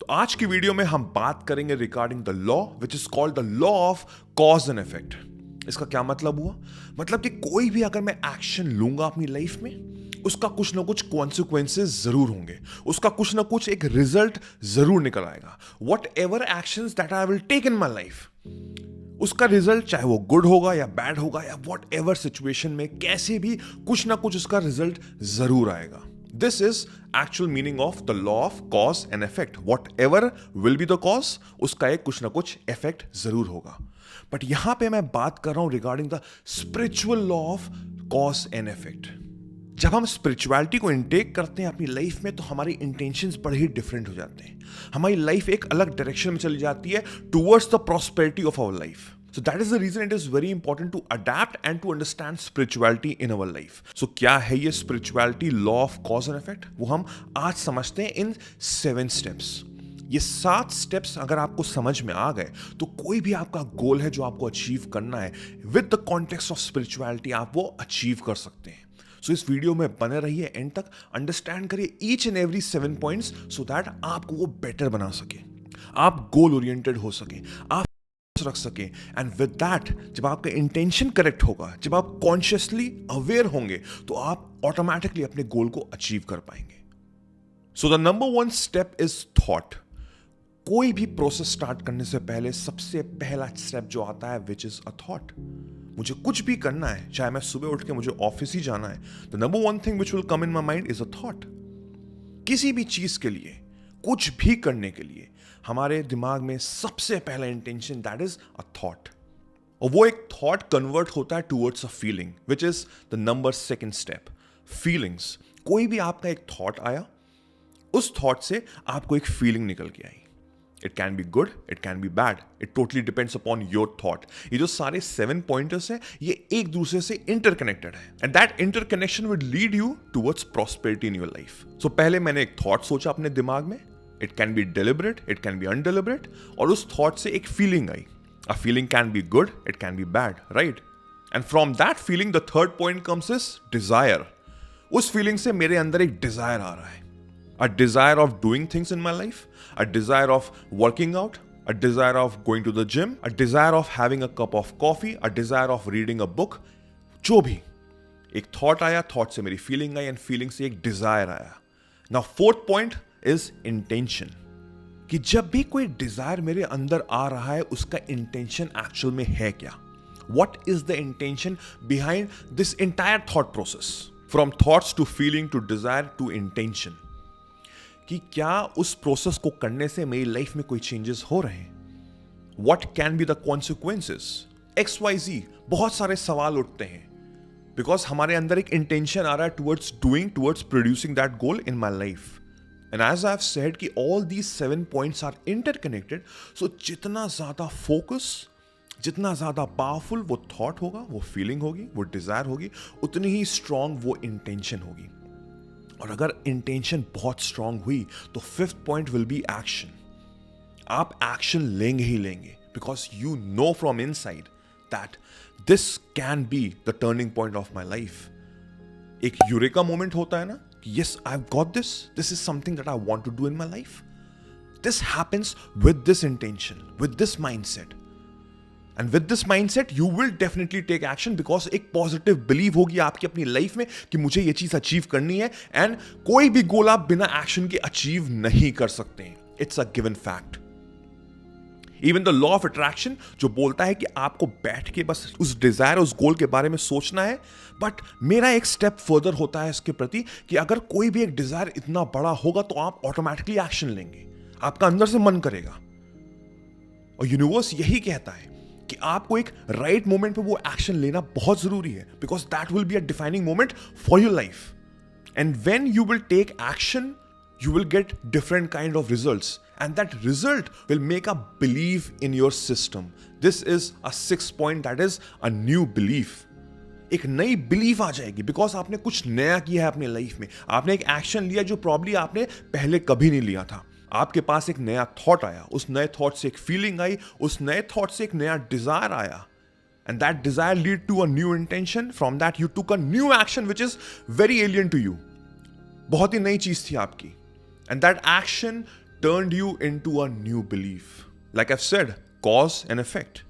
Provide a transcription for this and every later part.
तो आज की वीडियो में हम बात करेंगे regarding the law which is called the law of cause and effect. इसका क्या मतलब हुआ? मतलब कि कोई भी अगर मैं एक्शन लूंगा अपनी लाइफ में, उसका कुछ ना कुछ कॉन्सिक्वेंसेस जरूर होंगे, उसका कुछ ना कुछ एक रिजल्ट जरूर निकल आएगा। Whatever actions that I will take in my life, उसका रिजल्ट चाहे वो गुड होगा या बैड होगा या वट एवर सिचुएशन में कैसे भी कुछ ना कुछ उसका रिजल्ट जरूर आएगा। This is actual meaning of the law of cause and effect. What ever will be the cause, उसका एक कुछ ना कुछ इफेक्ट जरूर होगा। बट यहां पे मैं बात कर रहा हूं regarding the spiritual law of cause and effect. जब हम स्पिरिचुअलिटी को इनटेक करते हैं अपनी लाइफ में, तो हमारी इंटेंशंस बड़े ही डिफरेंट हो जाते हैं। हमारी लाइफ एक अलग डायरेक्शन में चली जाती है towards the prosperity of our life. So that is the reason it is very important to adapt and to understand spirituality in our life. So क्या है ये spirituality law of cause and effect? वो हम आज समझते हैं इन 7 steps। ये 7 steps अगर आपको समझ में आ गए तो कोई भी आपका गोल है जो आपको अचीव करना है with the context of spirituality, आप वो अचीव कर सकते हैं। सो इस वीडियो में बने रहिए एंड तक, अंडरस्टैंड करिए each and every 7 points so that आपको वो बेटर बना सके, आप गोल ओरिएंटेड हो सके, आप रख सके। एंड विद दैट, जब आपका इंटेंशन करेक्ट होगा, जब आप कॉन्शियसली अवेयर होंगे, तो आप ऑटोमेटिकली अपने गोल को अचीव कर पाएंगे। So the number 1 step is thought. कोई भी प्रोसेस स्टार्ट करने से पहले सबसे पहला स्टेप जो आता है विच इज अ थॉट। मुझे कुछ भी करना है, चाहे मैं सुबह उठ के मुझे ऑफिस ही जाना है, the number 1 thing which will come in my mind is a thought. किसी भी चीज के लिए, कुछ भी करने के लिए हमारे दिमाग में सबसे पहला intention that is a thought, और वो एक थॉट कन्वर्ट होता है towards a feeling which is the number 2 step, feelings. कोई भी आपका एक थॉट आया, उस थॉट से आपको एक फीलिंग निकल के आई। It can be good, it can be bad, it totally depends upon your thought. ये जो सारे 7 पॉइंटर्स हैं, ये एक दूसरे से इंटरकनेक्टेड है and that interconnection will lead you towards prosperity in your life. So पहले मैंने एक थॉट सोचा अपने दिमाग में, it can be deliberate, it can be undeliberate, और उस थॉट से एक फीलिंग आई। A feeling can be good, it can be bad, right? And from that feeling the third point comes is desire. उस फीलिंग से मेरे अंदर एक डिजायर आ रहा है, a desire of doing things in my life, a desire of working out, a desire of going to the gym, a desire of having a cup of coffee, a desire of reading a book। जो भी एक thought आया, thought से मेरी feeling I and feeling से एक Dzire आया। Now 4th point is intention, कि जब भी कोई डिजायर मेरे अंदर आ रहा है, उसका इंटेंशन एक्चुअल में है क्या? What is the intention behind this entire thought process? From thoughts to feeling to desire to intention। कि क्या उस प्रोसेस को करने से मेरी लाइफ में कोई चेंजेस हो रहे हैं? What can be the consequences? XYZ, बहुत सारे सवाल उठते हैं बिकॉज हमारे अंदर एक इंटेंशन आ रहा है towards doing, towards producing that goal in my life. And as I have said कि all these 7 points are interconnected. So जितना ज्यादा फोकस, जितना ज्यादा पावरफुल वो थॉट होगा, वो फीलिंग होगी, वो डिजायर होगी, उतनी ही स्ट्रांग वो इंटेंशन होगी। और अगर इंटेंशन बहुत स्ट्रांग हुई तो 5th point will be action. आप एक्शन लेंगे ही लेंगे because you know from inside that this can be the turning point of my life. एक यूरेका मोमेंट होता है ना कि yes, I have got this, this is something that I want to do in my life. This happens with this intention, with this mindset, and with this mindset you will definitely take action because एक positive believe होगी आपकी अपनी life में कि मुझे ये चीज achieve करनी है। एंड कोई भी गोल आप बिना एक्शन के अचीव नहीं कर सकते हैं, it's a given fact. Even the law of attraction जो बोलता है कि आपको बैठ के बस उस डिजायर, उस गोल के बारे में सोचना है। बट मेरा एक स्टेप फर्दर होता है इसके प्रति कि अगर कोई भी एक डिजायर इतना बड़ा होगा तो आप ऑटोमेटिकली एक्शन लेंगे, आपका अंदर से मन करेगा। और यूनिवर्स यही कहता है कि आपको एक राइट मोमेंट पे वो एक्शन लेना बहुत जरूरी है because that will be a defining moment for your life. And when you will take action, you will get different kind of results and that result will make a belief in your system. This is a 6th point, that is a new belief. एक नई belief आ जाएगी because आपने कुछ नया किया है अपने life में, आपने एक एक्शन लिया जो प्रॉब्ली आपने पहले कभी नहीं लिया था। आपके पास एक नया थॉट आया, उस नए थॉट से एक फीलिंग आई, उस नए थॉट से एक नया डिजायर आया, and that desire lead to a new intention. From that you took a new action which is very alien to you, बहुत ही नई चीज थी आपकी, and that action turned you into a new belief. Like I've said, cause and effect.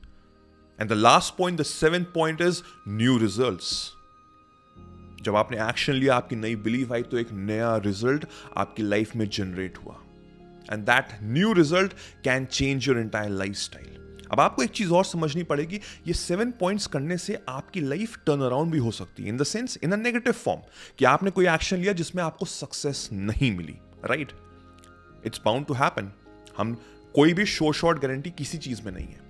And the last point, the seventh point is new results. जब आपने action लिया, आपकी नई बिलीफ आई, तो एक नया रिजल्ट आपकी लाइफ में जनरेट हुआ. And that new result can change your entire lifestyle. अब आपको एक चीज और समझनी पड़ेगी, ये 7 पॉइंट्स करने से आपकी लाइफ टर्न अराउंड भी हो सकती है. In the sense, in a negative form, कि आपने कोई एक्शन लिया जिसमें आपको सक्सेस नहीं मिली. Right, it's bound to happen. हम कोई भी शॉर्ट गारंटी किसी चीज में नहीं है.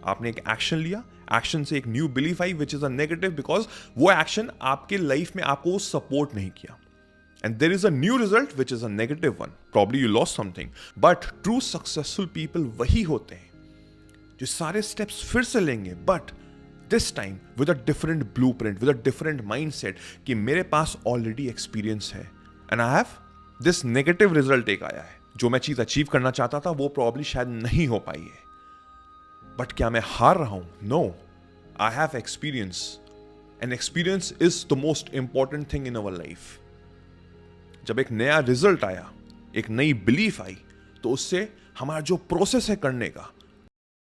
आपने एक एक्शन लिया, एक्शन से एक new belief I which is a negative, because वो एक्शन आपके लाइफ में आपको सपोर्ट नहीं किया. And there is a new result which is a negative one. Probably you lost something. But true successful people वही होते हैं जो सारे steps फिर से लेंगे, but this time with a different blueprint, with a different mindset कि मेरे पास already experience है and I have this negative result एक आया है. जो मैं चीज अचीव करना चाहता था वो probably शायद नहीं हो पाई है. But क्या मैं हार रहा हूं? No. I have experience. And experience is the most important thing in our life. जब एक नया रिजल्ट आया, एक नई बिलीफ आई, तो उससे हमारा जो प्रोसेस है करने का,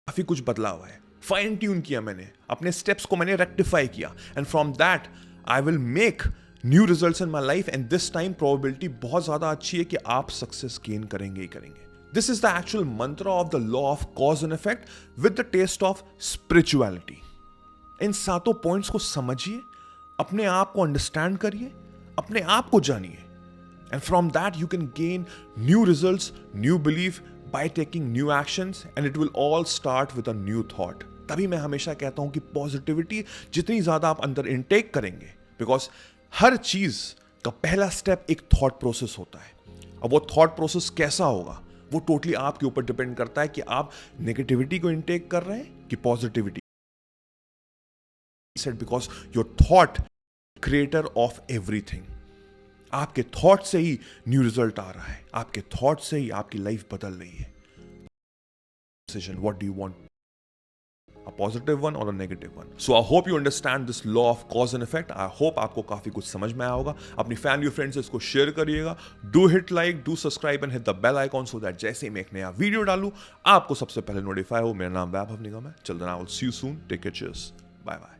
काफी कुछ बदलाव है. फाइन ट्यून किया मैंने, अपने स्टेप्स को मैंने रेक्टिफाई किया, and from that I will make new results in my life. And this time probability बहुत ज्यादा अच्छी है कि आप सक्सेस गेन करेंगे ही करेंगे. This is the actual mantra of the law of cause and effect with the taste of spirituality. इन 7 पॉइंट्स को समझिए, अपने आप को अंडरस्टैंड करिए, अपने आप को जानिए. And from that you can gain new results, new belief by taking new actions, and it will all start with a new thought. तभी मैं हमेशा कहता हूं कि पॉजिटिविटी जितनी ज्यादा आप अंदर इनटेक करेंगे, बिकॉज हर चीज का पहला स्टेप एक थॉट प्रोसेस होता है. अब वो थॉट प्रोसेस कैसा होगा वो टोटली आपके ऊपर डिपेंड करता है कि आप नेगेटिविटी को इनटेक कर रहे हैं कि positivity. Because your thought creator of everything. आपके थॉट से ही न्यू रिजल्ट आ रहा है, आपके थॉट से ही आपकी लाइफ बदल रही है. Decision, what do you want, a positive one और a negative one. So I hope you understand this law of cause and effect. I hope आपको काफी कुछ समझ में आया होगा. अपनी फैमिली और फ्रेंड्स से इसको शेयर करिएगा. Do hit like, do subscribe and hit the bell icon so that जैसे ही मैं एक नया वीडियो डालूं आपको सबसे पहले नोटिफाई हो. मेरा नाम वैभव निगम है. चल then I will see you soon. Take care, cheers, bye bye.